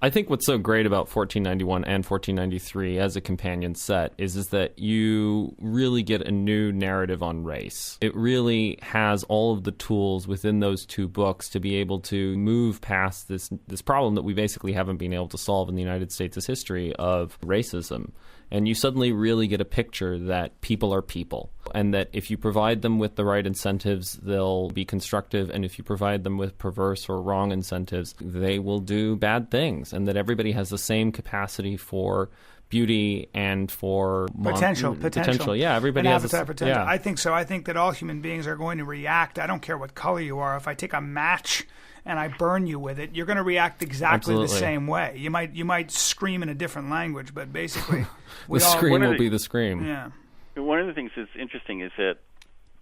I think what's so great about 1491 and 1493 as a companion set is that you really get a new narrative on race. It really has all of the tools within those two books to be able to move past this problem that we basically haven't been able to solve in the United States' history of racism. And you suddenly really get a picture that people are people, and that if you provide them with the right incentives, they'll be constructive, and if you provide them with perverse or wrong incentives, they will do bad things, and that everybody has the same capacity for beauty and for potential. Yeah, everybody has potential. Yeah. I think so. I think that all human beings are going to react. I don't care what color you are. If I take a match and I burn you with it, you're going to react exactly the same way. You might scream in a different language, but basically the scream will be the scream. Yeah. One of the things that's interesting is that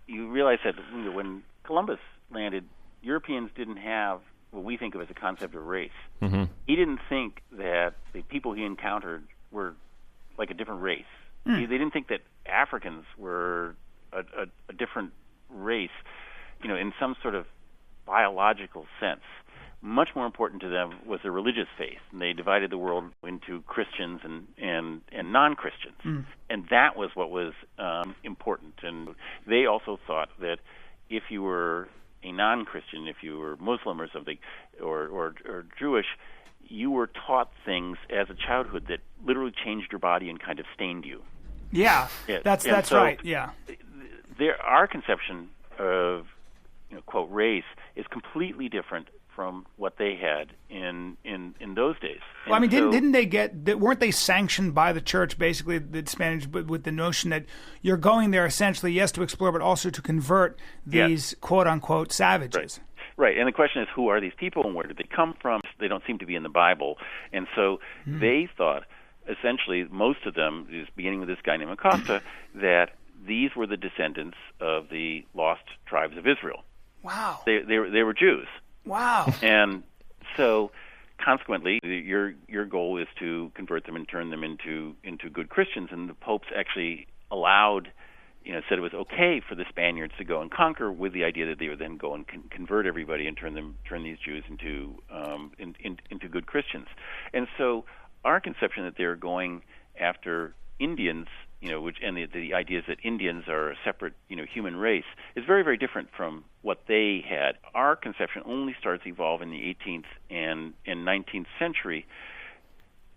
you realize that when Columbus landed, Europeans didn't have what we think of as a concept of race. Mm-hmm. He didn't think that the people he encountered were like a different race. They didn't think that Africans were a different race, in some sort of biological sense. Much more important to them was their religious faith, and they divided the world into Christians and non-Christians, and that was what was important. And they also thought that if you were a non-Christian, if you were Muslim or something, or Jewish, you were taught things as a childhood that literally changed your body and kind of stained you. Yeah, that's right. Yeah, our conception of quote race is completely different from what they had in those days. Well, I mean, didn't they weren't they sanctioned by the church, basically, the Spanish, with the notion that you're going there essentially, yes, to explore, but also to convert these quote-unquote savages? Right, and the question is, who are these people and where did they come from? They don't seem to be in the Bible. And so they thought, essentially, most of them, beginning with this guy named Acosta, that these were the descendants of the lost tribes of Israel. Wow. They were Jews. Wow. And so, consequently, your goal is to convert them and turn them into good Christians. And the popes actually said it was okay for the Spaniards to go and conquer, with the idea that they would then go and convert everybody and turn these Jews into good Christians. And so, our conception that they're going after Indians, the idea is that Indians are a separate, human race, is very, very different from what they had. Our conception only starts evolving in the 18th and 19th century,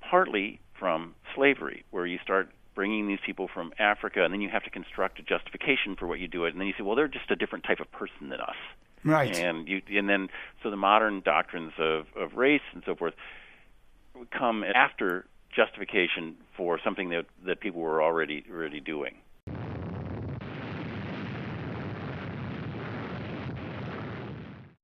partly from slavery, where you start bringing these people from Africa, and then you have to construct a justification for what you do it, and then you say, well, they're just a different type of person than us. Right. So the modern doctrines of race and so forth come after justification for something that people were already doing.